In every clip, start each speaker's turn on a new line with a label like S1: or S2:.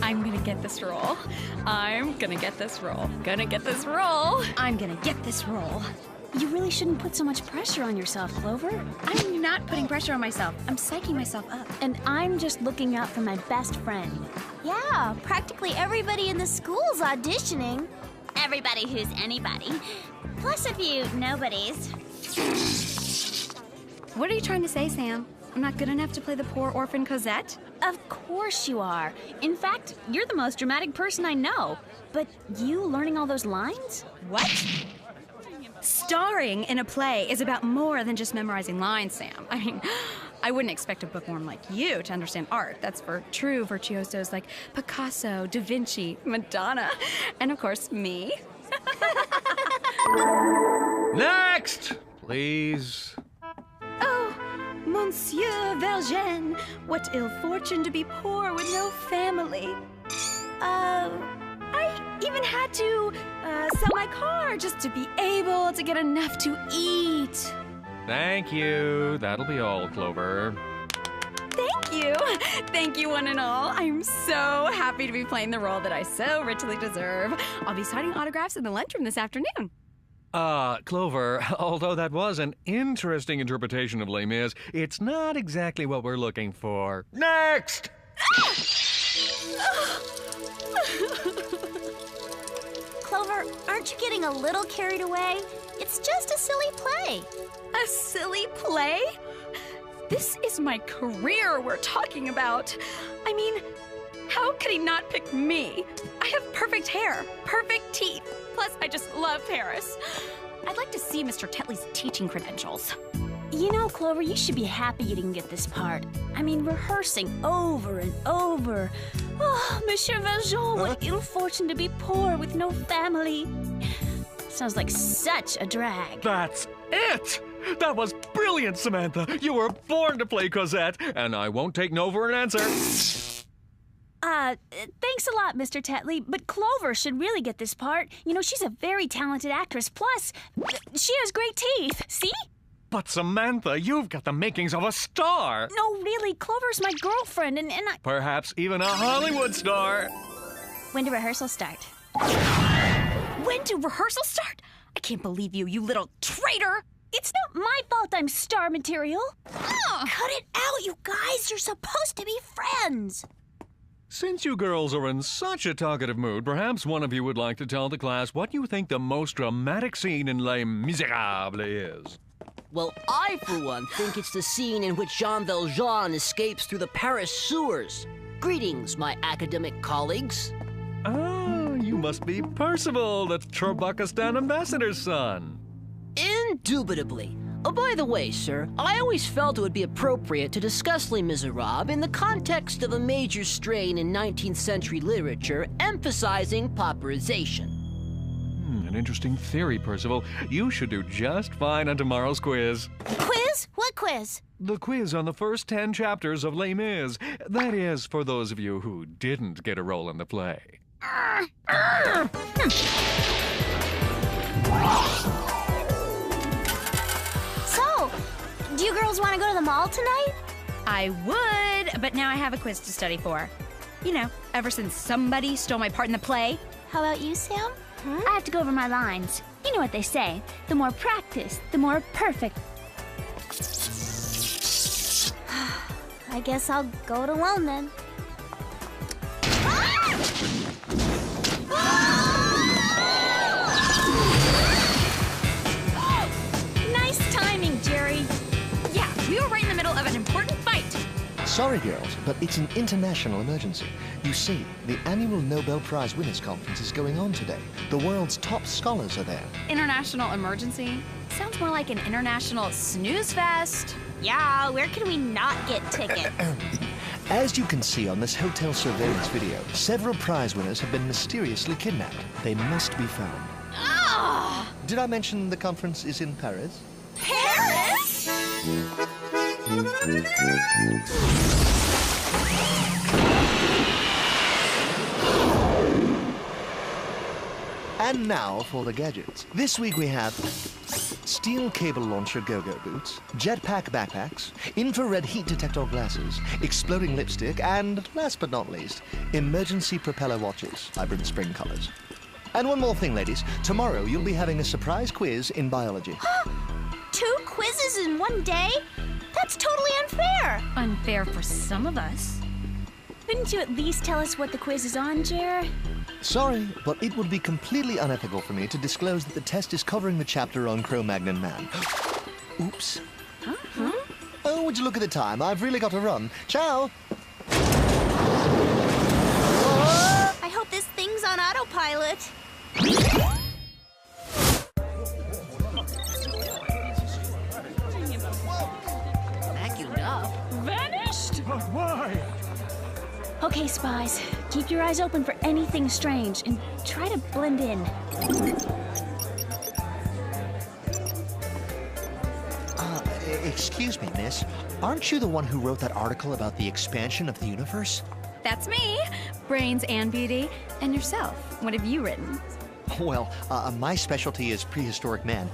S1: I'm gonna get this role. I'm gonna get this role. Gonna get this role. I'm gonna get this role.
S2: You really shouldn't put so much pressure on yourself, Clover.
S1: I'm not putting pressure on myself. I'm psyching myself up.
S2: And I'm just looking out for my best friend.
S3: Yeah, practically everybody in the school's auditioning. Everybody who's anybody. Plus a few nobodies.
S1: What are you trying to say, Sam? I'm not good enough to play the poor orphan Cosette?
S2: Of course you are. In fact, you're the most dramatic person I know. But you learning all those lines?
S1: What? Starring in a play is about more than just memorizing lines, Sam. I mean, I wouldn't expect a bookworm like you to understand art. That's for true virtuosos like Picasso, Da Vinci, Madonna, and of course, me.
S4: Next, please.
S1: Oh, Monsieur Vergennes, what ill fortune to be poor with no family. I even had to sell my car just to be able to get enough to eat.
S4: Thank you. That'll be all, Clover.
S1: Thank you. Thank you, one and all. I'm so happy to be playing the role that I so richly deserve. I'll be signing autographs in the lunchroom this afternoon.
S4: Clover, although that was an interesting interpretation of Les Mis, it's not exactly what we're looking for. Next!
S3: Clover, aren't you getting a little carried away? It's just a silly play.
S1: A silly play? This is my career we're talking about. I mean, how could he not pick me? I have perfect hair, perfect teeth. Plus, I just love Paris. I'd like to see Mr. Tetley's teaching credentials.
S2: You know, Clover, you should be happy you didn't get this part. I mean, rehearsing over and over. Oh, Monsieur Valjean, what ill fortune to be poor with no family. Sounds like such a drag.
S4: That's it! That was brilliant, Samantha. You were born to play Cosette, and I won't take no for an answer.
S2: Thanks a lot, Mr. Tetley, but Clover should really get this part. You know, she's a very talented actress. Plus, she has great teeth. See?
S4: But Samantha, you've got the makings of a star.
S2: No, really, Clover's my girlfriend, and I...
S4: Perhaps even a Hollywood star.
S2: When do rehearsals start?
S1: When do rehearsals start? I can't believe you, you little traitor!
S2: It's not my fault I'm star material.
S3: Cut it out, you guys. You're supposed to be friends.
S4: Since you girls are in such a talkative mood, perhaps one of you would like to tell the class what you think the most dramatic scene in Les Miserables is.
S5: Well, I, for one, think it's the scene in which Jean Valjean escapes through the Paris sewers. Greetings, my academic colleagues.
S4: Oh, you must be Percival, the Turbakistan ambassador's son.
S5: Indubitably. Oh, by the way, sir, I always felt it would be appropriate to discuss Les Miserables in the context of a major strain in 19th century literature emphasizing pauperization.
S4: An interesting theory, Percival. You should do just fine on tomorrow's quiz.
S3: Quiz? What quiz?
S4: The quiz on the first 10 chapters of Les Mis. That is, for those of you who didn't get a role in the play.
S3: So, do you girls want to go to the mall tonight?
S1: I would, but now I have a quiz to study for. You know, ever since somebody stole my part in the play.
S3: How about you, Sam?
S2: I have to go over my lines. You know what they say. The more practice, the more perfect.
S3: I guess I'll go it alone then.
S1: Nice timing, Jerry. Yeah, we were right in the middle of an important fight.
S6: Sorry, girls, but it's an international emergency. You see, the annual Nobel Prize Winners' Conference is going on today. The world's top scholars are there.
S1: International emergency? Sounds more like an international snooze fest.
S3: Yeah, where can we not get tickets?
S6: As you can see on this hotel surveillance video, several prize winners have been mysteriously kidnapped. They must be found.
S1: Ah!
S6: Did I mention the conference is in Paris?
S1: Paris?
S6: And now for the gadgets. This week we have steel cable launcher go-go boots, jetpack backpacks, infrared heat detector glasses, exploding lipstick, and, last but not least, emergency propeller watches, vibrant spring colors. And one more thing, ladies. Tomorrow you'll be having a surprise quiz in biology.
S3: 2 quizzes in one day? That's totally unfair.
S2: Unfair for some of us. Couldn't you at least tell us what the quiz is on, Jer?
S6: Sorry, but it would be completely unethical for me to disclose that the test is covering the chapter on Cro-Magnon Man. Oops.
S2: Huh?
S6: Oh, would you look at the time? I've really got to run. Ciao!
S3: I hope this thing's on autopilot.
S5: Vacuumed up.
S2: Vanished?
S4: But why?
S2: Okay, Spies. Keep your eyes open for anything strange and try to blend in.
S6: Excuse me, miss. Aren't you the one who wrote that article about the expansion of the universe?
S1: That's me. Brains and beauty. And yourself. What have you written?
S6: Well, my specialty is prehistoric man,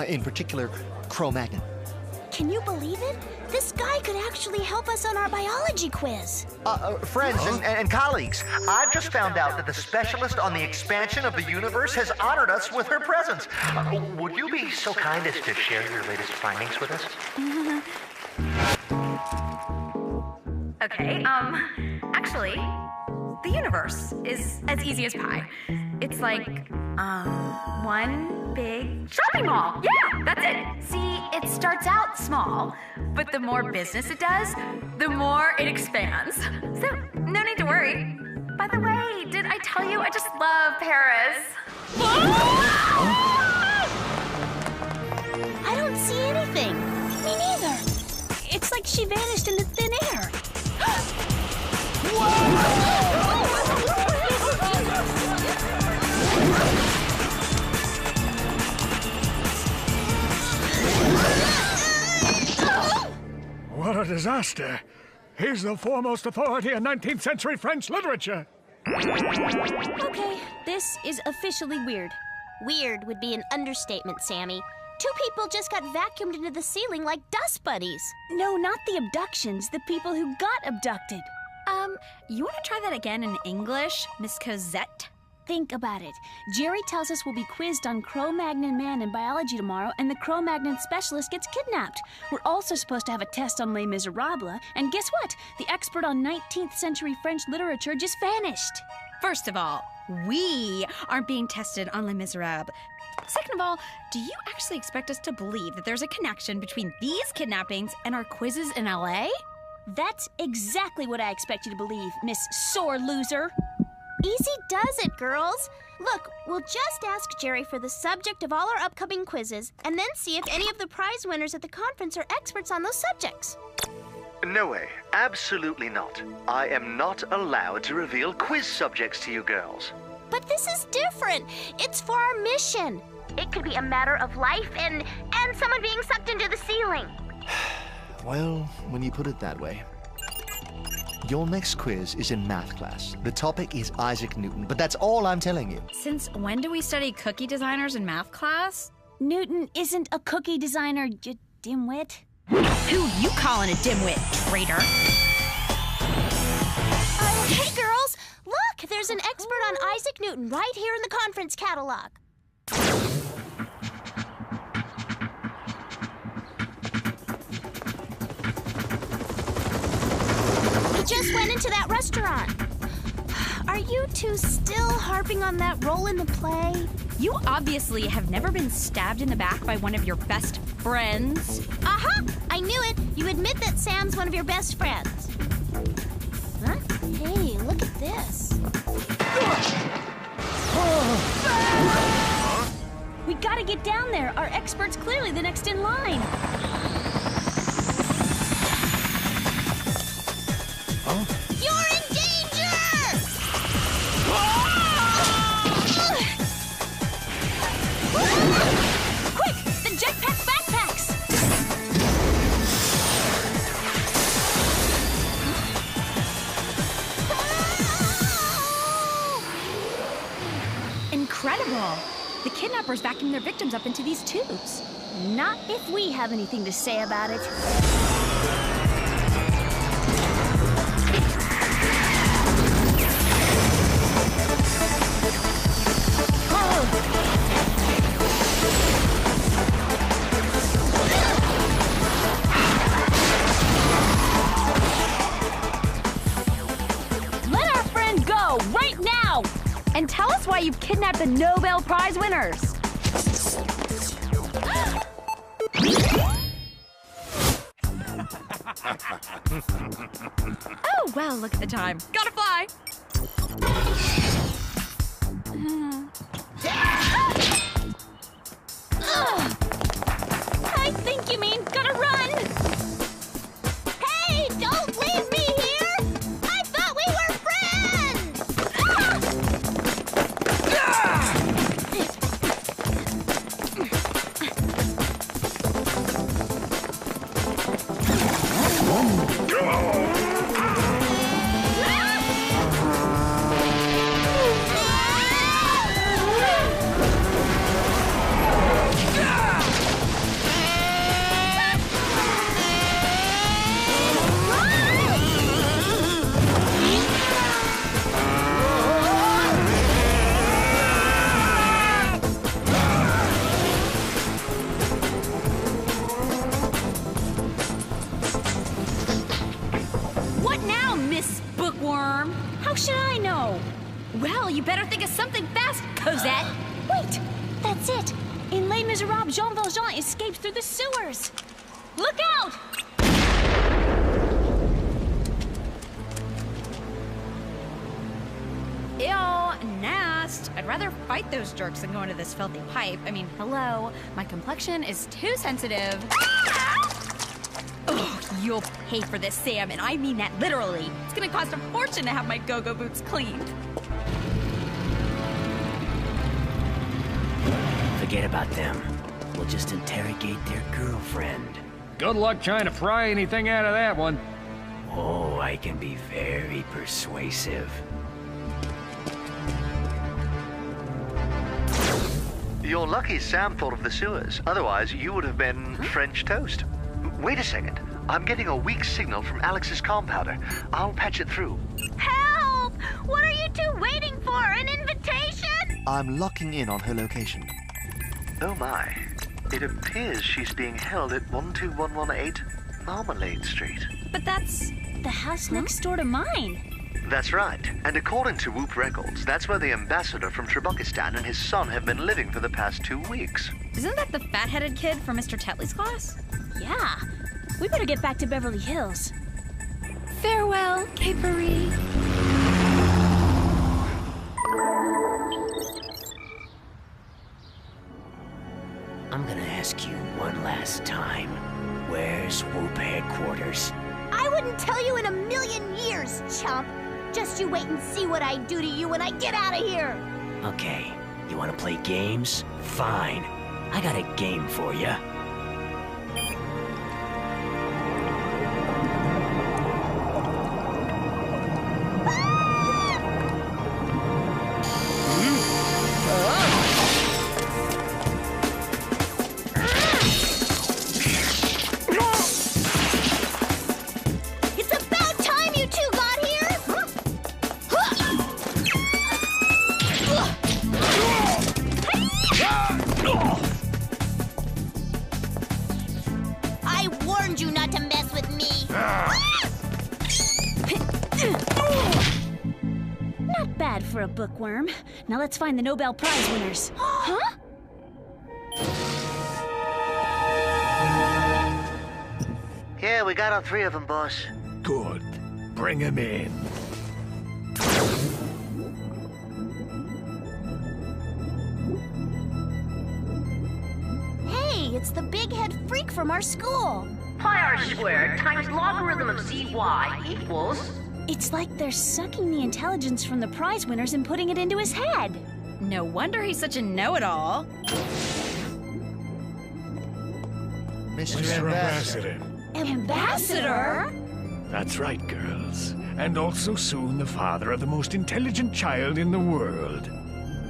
S6: in particular, Cro-Magnon.
S3: Can you believe it? This guy could actually help us on our biology quiz.
S7: Friends and colleagues, I've just found out that the specialist on the expansion of the universe has honored us with her presence. Would you be so kind as to share your latest findings with us?
S1: Okay, actually, the universe is as easy as pie. It's like, one big shopping mall. Yeah, that's it. See, it starts out small, but the more business it does, the more it expands. So, no need to worry. By the way, did I tell you I just love Paris?
S3: I don't see anything.
S2: Me neither. It's like she vanished into thin air.
S8: What a disaster! He's the foremost authority in 19th century French literature!
S2: Okay, this is officially weird.
S3: Weird would be an understatement, Sammy. 2 people just got vacuumed into the ceiling like dust buddies.
S2: No, not the abductions, the people who got abducted.
S1: You want to try that again in English, Miss Cosette?
S2: Think about it. Jerry tells us we'll be quizzed on Cro-Magnon Man in biology tomorrow, and the Cro-Magnon specialist gets kidnapped. We're also supposed to have a test on Les Miserables, and guess what? The expert on 19th century French literature just vanished.
S1: First of all, we aren't being tested on Les Miserables. Second of all, do you actually expect us to believe that there's a connection between these kidnappings and our quizzes in LA?
S2: That's exactly what I expect you to believe, Miss Sore Loser.
S3: Easy does it, girls. Look, we'll just ask Jerry for the subject of all our upcoming quizzes, and then see if any of the prize winners at the conference are experts on those subjects.
S7: No way. Absolutely not. I am not allowed to reveal quiz subjects to you girls.
S3: But this is different. It's for our mission. It could be a matter of life and someone being sucked into the ceiling.
S6: Well, when you put it that way. Your next quiz is in math class. The topic is Isaac Newton, but that's all I'm telling you.
S1: Since when do we study cookie designers in math class?
S2: Newton isn't a cookie designer, you dimwit.
S1: Who you calling a dimwit, traitor?
S3: Hey, girls! Look, there's an expert on Isaac Newton right here in the conference catalog. He just went into that restaurant. Are you two still harping on that role in the play?
S1: You obviously have never been stabbed in the back by one of your best friends.
S3: Aha! I knew it. You admit that Sam's one of your best friends. Huh? Hey, look at this.
S2: We gotta get down there. Our expert's clearly the next in line.
S3: You're in danger!
S2: Quick! The jetpack backpacks!
S1: Incredible! The kidnappers vacuum their victims up into these tubes.
S2: Not if we have anything to say about it.
S1: Let our friend go right now! And tell us why you've kidnapped the Nobel Prize winners. Oh, well, look at the time. Gotta fly!
S2: I think you mean gotta run!
S3: Hey, don't leave me here! I thought we were friends!
S1: What now, Miss Bookworm?
S2: How should I know?
S1: Well, you better think of something fast, Cosette.
S2: Wait! That's it! In Les Miserables, Jean Valjean escapes through the sewers! Look out!
S1: Ew, Nast. I'd rather fight those jerks than go into this filthy pipe. I mean, hello, my complexion is too sensitive. Oh, you'll pay for this, Sam, and I mean that literally. It's gonna cost a fortune to have my go-go boots cleaned.
S9: Forget about them. We'll just interrogate their girlfriend.
S8: Good luck trying to pry anything out of that one.
S9: Oh, I can be very persuasive.
S7: You're lucky Sam thought of the sewers. Otherwise, you would have been French toast. Wait a second. I'm getting a weak signal from Alex's compounder. I'll patch it through.
S3: Help! What are you two waiting for? An invitation?
S6: I'm locking in on her location.
S7: Oh my. It appears she's being held at 12118 Marmalade Street.
S1: But that's...
S2: The house next door to mine.
S7: That's right. And according to Whoop Records, that's where the ambassador from Trebukistan and his son have been living for the past 2 weeks.
S1: Isn't that the fat-headed kid from Mr. Tetley's class?
S2: Yeah. We better get back to Beverly Hills.
S1: Farewell, Capery.
S9: I'm gonna ask you one last time. Where's Whoop headquarters?
S3: I wouldn't tell you in a million years, chump. Just you wait and see what I do to you when I get out of here.
S9: Okay, you wanna play games? Fine. I got a game for you.
S3: It's about time you two got here. I warned you not to mess with me.
S2: Not bad for a bookworm. Now let's find the Nobel Prize winners. Huh?
S7: Yeah, we got all 3 of them, boss.
S8: Good. Bring him in.
S3: Hey, it's the big head freak from our school.
S10: Pi r squared times logarithm of zy equals...
S2: It's like they're sucking the intelligence from the prize winners and putting it into his head.
S1: No wonder he's such a know-it-all.
S6: Mr.
S8: Ambassador.
S2: Ambassador?
S8: That's right, girls. And also soon the father of the most intelligent child in the world.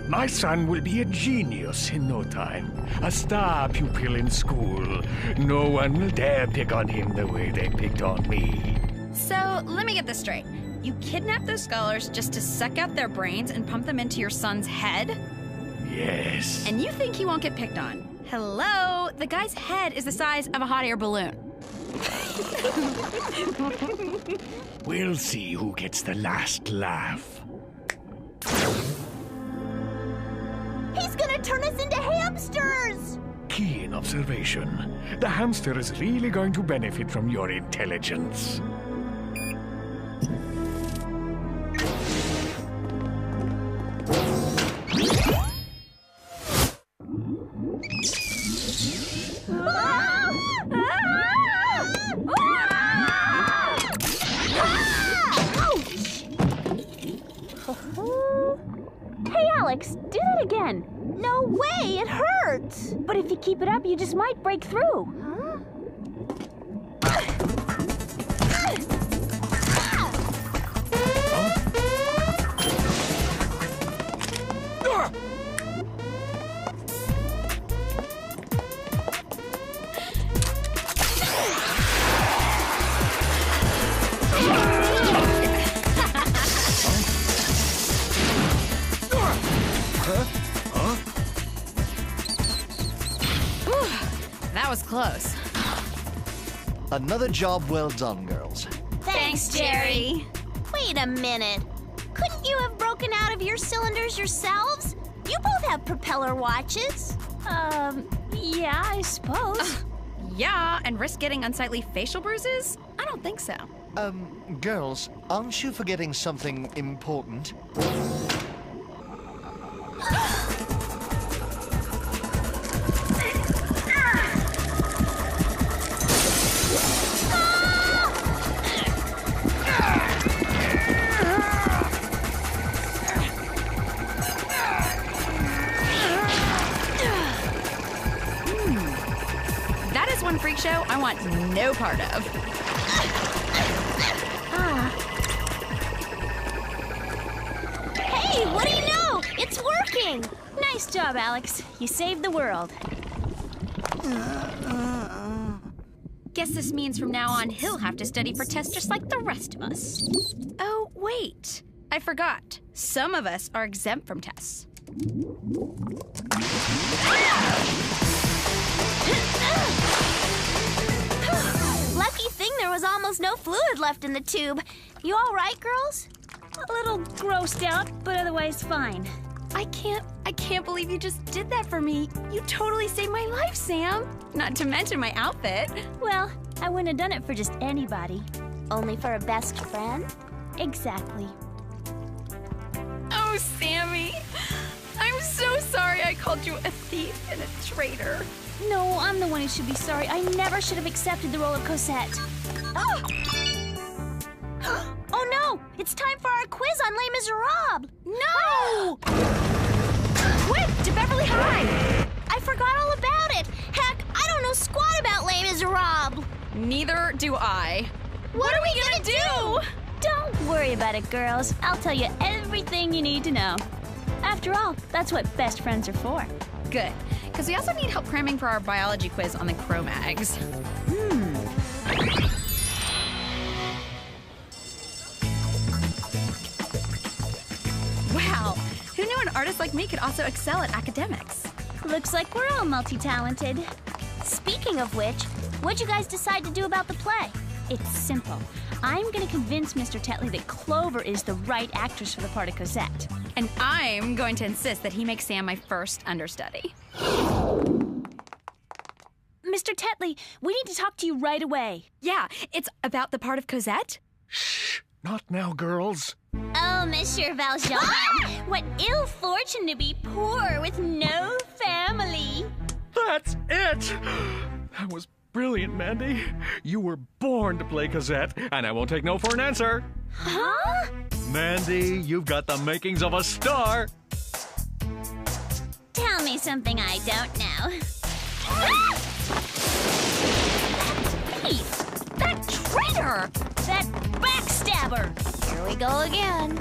S8: My son will be a genius in no time. A star pupil in school. No one will dare pick on him the way they picked on me.
S1: So, let me get this straight. You kidnapped those scholars just to suck out their brains and pump them into your son's head?
S8: Yes.
S1: And you think he won't get picked on? Hello? The guy's head is the size of a hot air balloon.
S8: We'll see who gets the last laugh.
S3: He's gonna turn us into hamsters!
S8: Keen observation. The hamster is really going to benefit from your intelligence.
S2: Hey, Alex, do that again.
S3: No way, it hurts!
S2: But if you keep it up, you just might break through.
S1: That was close.
S6: Another job well done, girls.
S1: Thanks, Jerry.
S3: Wait a minute. Couldn't you have broken out of your cylinders yourselves? You both have propeller watches.
S2: Yeah, I suppose.
S1: Yeah, and risk getting unsightly facial bruises? I don't think so.
S6: Girls, aren't you forgetting something important?
S1: That is one freak show I want no part of.
S3: Hey, what do you know? It's working!
S2: Nice job, Alex. You saved the world.
S1: Guess this means from now on he'll have to study for tests just like the rest of us. Oh, wait. I forgot. Some of us are exempt from tests.
S3: Lucky thing there was almost no fluid left in the tube. You all right, girls?
S2: A little grossed out, but otherwise fine.
S1: I can't believe you just did that for me. You totally saved my life, Sam. Not to mention my outfit.
S2: Well, I wouldn't have done it for just anybody.
S3: Only for a best friend?
S2: Exactly.
S1: Oh, Sammy. I'm so sorry I called you a thief and a traitor.
S2: No, I'm the one who should be sorry. I never should have accepted the role of Cosette.
S3: Oh! Oh no! It's time for our quiz on Les Miserables!
S1: No! Quick, to Beverly High!
S3: I forgot all about it! Heck, I don't know squat about Les Miserables!
S1: Neither do I. What are we gonna do?
S2: Don't worry about it, girls. I'll tell you everything you need to know. After all, that's what best friends are for.
S1: Good, because we also need help cramming for our biology quiz on the Cro-Mags. Wow, who knew an artist like me could also excel at academics?
S2: Looks like we're all multi-talented.
S3: Speaking of which, what'd you guys decide to do about the play?
S2: It's simple. I'm gonna convince Mr. Tetley that Clover is the right actress for the part of Cosette.
S1: And I'm going to insist that he make Sam my first understudy.
S2: Mr. Tetley, we need to talk to you right away.
S1: Yeah, it's about the part of Cosette.
S8: Shh! Not now, girls.
S3: Oh, Monsieur Valjean, what ill fortune to be poor with no family.
S8: That's it! That was brilliant, Mandy. You were born to play Cosette, and I won't take no for an answer.
S3: Huh?
S4: Mandy, you've got the makings of a star.
S3: Tell me something I don't know.
S1: Thief! That traitor!
S2: That backstabber!
S3: Here we go again.